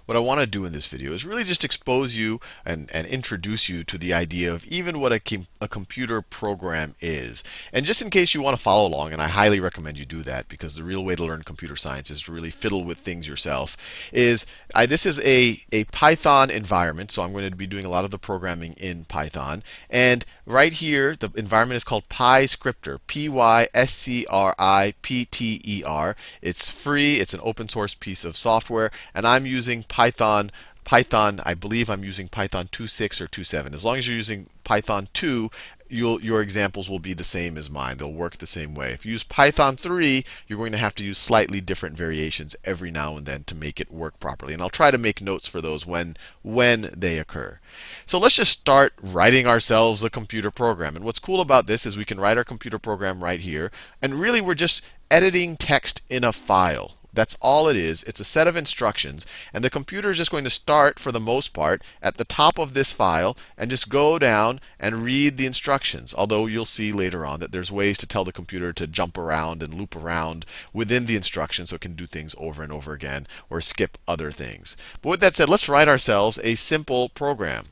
what I want to do in this video is really just expose you and introduce you to the idea of even what a computer program is. And just in case you want to follow along, and I highly recommend you do that because the real way to learn computer science is to really fiddle with things yourself, this is a Python environment. So I'm going to be doing a lot of the programming in Python. And right here, the environment is called PyScripter, PyScripter. It's free. It's an open source piece of software, and I'm using Python. I believe I'm using Python 2.6 or 2.7. As long as you're using Python 2, your examples will be the same as mine. They'll work the same way. If you use Python 3, you're going to have to use slightly different variations every now and then to make it work properly. And I'll try to make notes for those when they occur. So let's just start writing ourselves a computer program. And what's cool about this is we can write our computer program right here. And really, we're just editing text in a file. That's all it is. It's a set of instructions. And the computer is just going to start, for the most part, at the top of this file and just go down and read the instructions. Although you'll see later on that there's ways to tell the computer to jump around and loop around within the instructions so it can do things over and over again or skip other things. But with that said, let's write ourselves a simple program.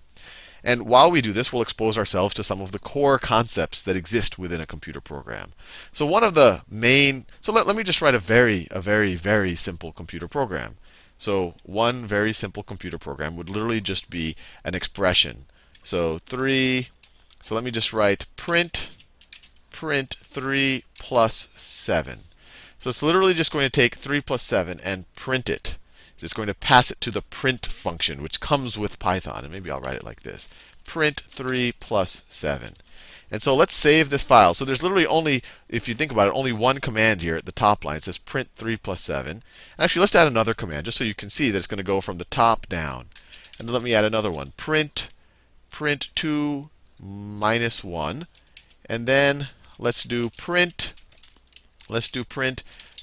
And while we do this, we'll expose ourselves to some of the core concepts that exist within a computer program. So one of the main, so let me just write a very simple computer program. So one very simple computer program would literally just be an expression. So so let me just write print 3 plus 7. So it's literally just going to take 3 plus 7 and print it. It's going to pass it to the print function, which comes with Python. And maybe I'll write it like this: print 3 plus 7. And so let's save this file. So there's literally only, if you think about it, only one command here at the top line. It says print 3 plus 7. Actually, let's add another command just so you can see that it's going to go from the top down. And then let me add another one: print 2 minus 1. And then let's do print.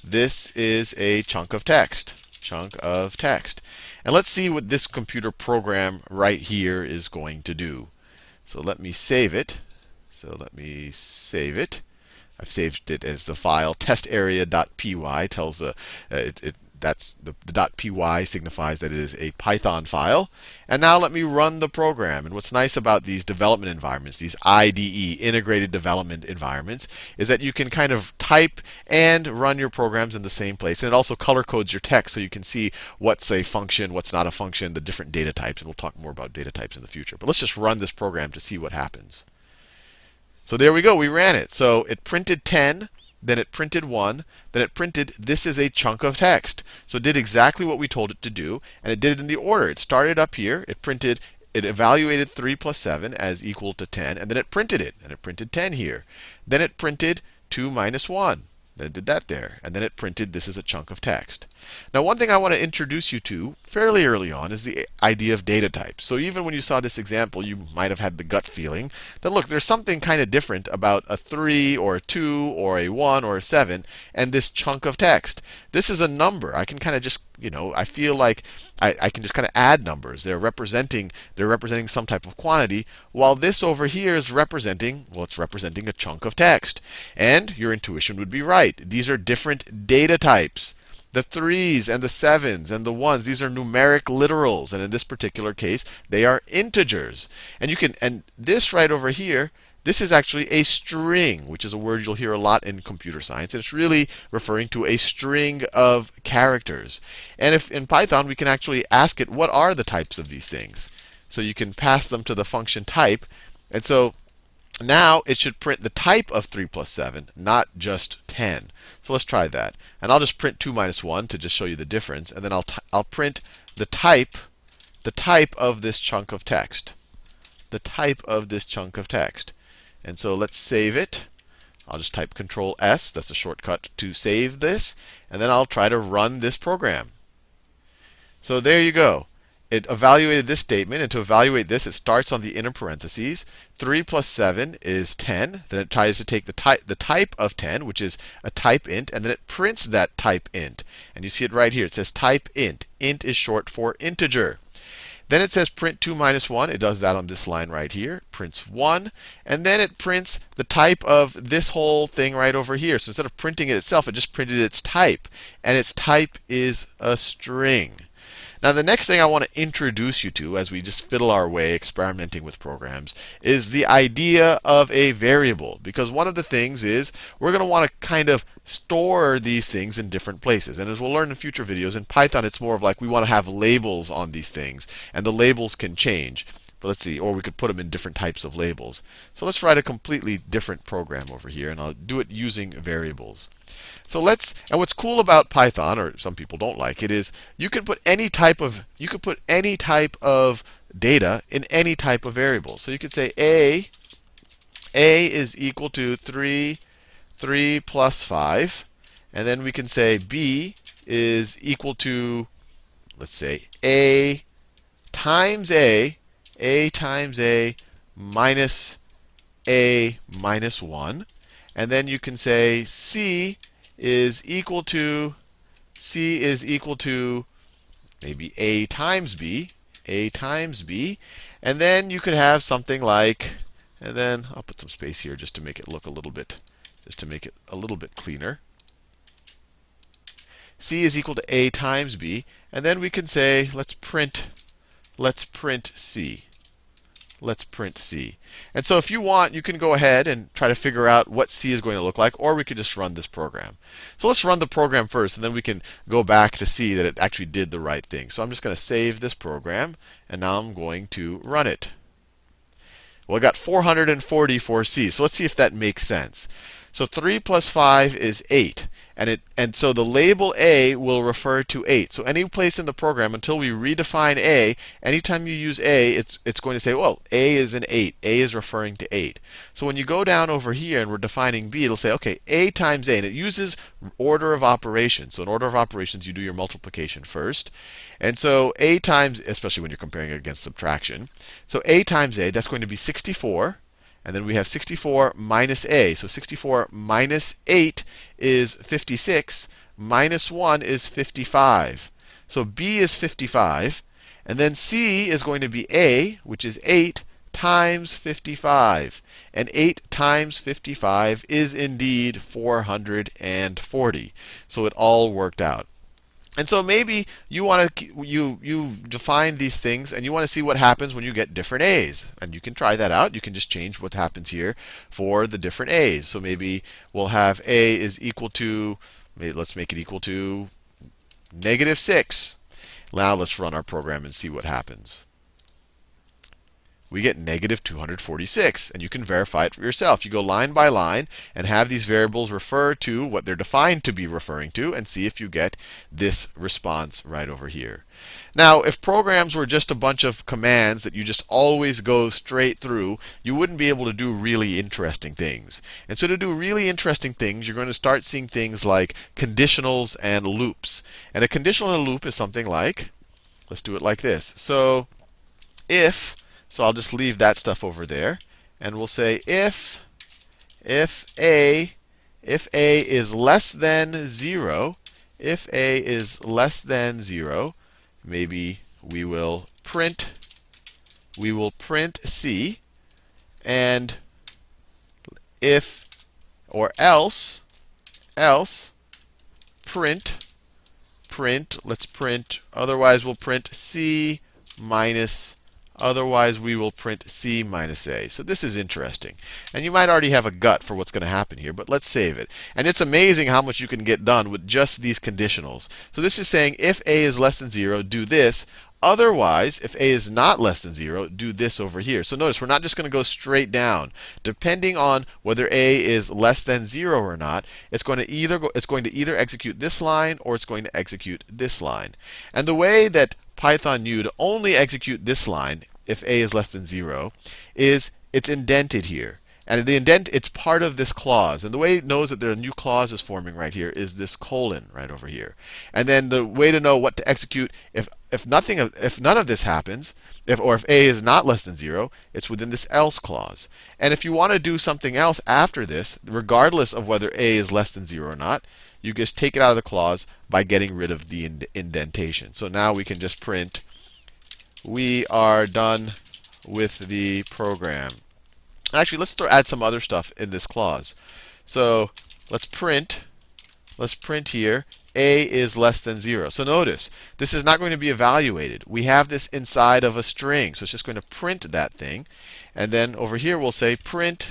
This is a chunk of text. And let's see what this computer program right here is going to do. So let me save it. I've saved it as the file testarea.py. Tells that's the .py signifies that it is a Python file. And now let me run the program. And what's nice about these development environments, these IDE, integrated development environments, is that you can kind of type and run your programs in the same place. And it also color codes your text so you can see what's a function, what's not a function, the different data types. And we'll talk more about data types in the future. But let's just run this program to see what happens. So there we go. We ran it. So it printed 10. Then it printed 1. Then it printed, this is a chunk of text. So it did exactly what we told it to do. And it did it in the order. It started up here. It evaluated 3 plus 7 as equal to 10. And then it printed it. And it printed 10 here. Then it printed 2 minus 1. Then it did that there. And then it printed, this is a chunk of text. Now, one thing I want to introduce you to fairly early on is the idea of data types. So even when you saw this example, you might have had the gut feeling that, look, there's something kind of different about a 3 or a 2 or a 1 or a 7 and this chunk of text. This is a number. I can kind of just, I feel like I can just kind of add numbers. They're representing some type of quantity, while this over here is representing, well, it's representing a chunk of text. And your intuition would be right. These are different data types. The 3's and the 7's and the 1's, these are numeric literals. And in this particular case, they are integers. And this right over here, this is actually a string, which is a word you'll hear a lot in computer science. And it's really referring to a string of characters. And if in Python, we can actually ask it, what are the types of these things? So you can pass them to the function type. And so now it should print the type of 3 plus 7, not just 10. So let's try that. And I'll just print 2 minus 1 to just show you the difference. And then I'll print the type of this chunk of text. And so let's save it. I'll just type Control S. That's a shortcut to save this. And then I'll try to run this program. So there you go. It evaluated this statement. And to evaluate this, it starts on the inner parentheses. 3 plus 7 is 10. Then it tries to take the type of 10, which is a type int. And then it prints that type int. And you see it right here. It says type int. Int is short for integer. Then it says print 2 minus 1. It does that on this line right here. It prints 1. And then it prints the type of this whole thing right over here. So instead of printing it itself, it just printed its type. And its type is a string. Now, the next thing I want to introduce you to as we just fiddle our way experimenting with programs is the idea of a variable. Because one of the things is we're going to want to kind of store these things in different places. And as we'll learn in future videos, in Python it's more of like we want to have labels on these things. And the labels can change. But let's see, or we could put them in different types of labels. So let's write a completely different program over here, and I'll do it using variables. So and what's cool about Python, or some people don't like it, is you can put any type of data in any type of variable. So you could say A is equal to 3 plus 5. And then we can say B is equal to, let's say, A times A times A minus 1. And then you can say C is equal to maybe A times B. And then you could have something like, and then I'll put some space here just to make it look a little bit cleaner. C is equal to A times B. And then we can say, let's print C. Let's print C. And so if you want, you can go ahead and try to figure out what C is going to look like, or we could just run this program. So let's run the program first, and then we can go back to see that it actually did the right thing. So I'm just going to save this program, and now I'm going to run it. Well, I got 440 for C. So let's see if that makes sense. So 3 plus 5 is 8. And so the label A will refer to 8. So any place in the program, until we redefine A, anytime you use A, it's going to say, well, A is an 8. A is referring to 8. So when you go down over here and we're defining B, it'll say, OK, A times A. And it uses order of operations. So in order of operations, you do your multiplication first. And so A times, especially when you're comparing it against subtraction. So A times A, that's going to be 64. And then we have 64 minus A. So 64 minus 8 is 56. Minus 1 is 55. So B is 55. And then C is going to be A, which is 8 times 55. And 8 times 55 is indeed 440. So it all worked out. And so maybe you want to you define these things and you want to see what happens when you get different A's. And you can try that out. You can just change what happens here for the different A's. So maybe we'll have A is equal to, let's make it equal to -6. Now let's run our program and see what happens. We get -246. And you can verify it for yourself. You go line by line and have these variables refer to what they're defined to be referring to, and see if you get this response right over here. Now, if programs were just a bunch of commands that you just always go straight through, you wouldn't be able to do really interesting things. And so to do really interesting things, you're going to start seeing things like conditionals and loops. And a conditional and a loop is something like, let's do it like this. So I'll just leave that stuff over there. And we'll say if A is less than 0, maybe we will print C. And if or else print, let's print, otherwise we'll print C minus, otherwise we will print C minus A. So this is interesting. And you might already have a gut for what's going to happen here, but let's save it. And it's amazing how much you can get done with just these conditionals. So this is saying if A is less than 0, do this. Otherwise, if A is not less than 0, do this over here. So notice we're not just going to go straight down. Depending on whether A is less than 0 or not, it's going to either execute this line or it's going to execute this line. And the way that Python knew to only execute this line if A is less than 0 is it's indented here. And the indent, it's part of this clause. And the way it knows that there are new clauses forming right here is this colon right over here. And then the way to know what to execute if none of this happens, if A is not less than 0, it's within this else clause. And if you want to do something else after this, regardless of whether A is less than 0 or not, you just take it out of the clause by getting rid of the indentation. So now we can just print, we are done with the program. Actually, let's add some other stuff in this clause. So let's print here a is less than 0. So notice, this is not going to be evaluated. We have this inside of a string, so it's just going to print that thing. And then over here we'll say print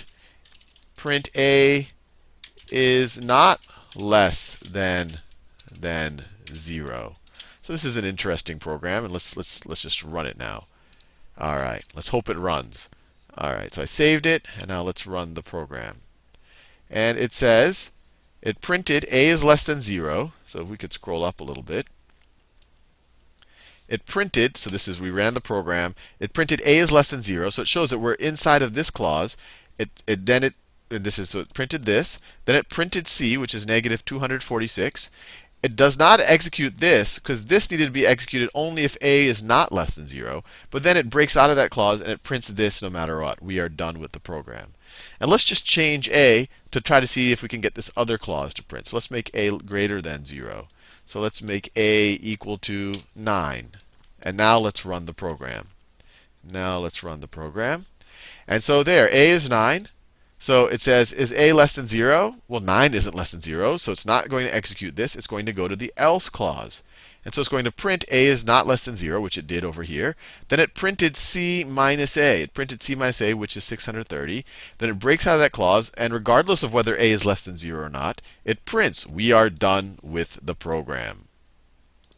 a is not less than 0. So this is an interesting program, and let's just run it now. All right, let's hope it runs. All right, so I saved it, and now let's run the program. And it says it printed a is less than 0. So we could scroll up a little bit. It printed, so this is, we ran the program. It printed a is less than 0. So it shows that we're inside of this clause. And this is, so it printed this. Then it printed c, which is negative 246. It does not execute this, because this needed to be executed only if a is not less than 0. But then it breaks out of that clause and it prints this no matter what. We are done with the program. And let's just change a to try to see if we can get this other clause to print. So let's make a greater than 0. So let's make a equal to 9. And now let's run the program. Now let's run the program. And so there, a is 9. So it says, is a less than 0? Well, 9 isn't less than 0, so it's not going to execute this. It's going to go to the else clause. And so it's going to print a is not less than 0, which it did over here. Then it printed c minus a. It printed c minus a, which is 630. Then it breaks out of that clause, and regardless of whether a is less than 0 or not, it prints, we are done with the program.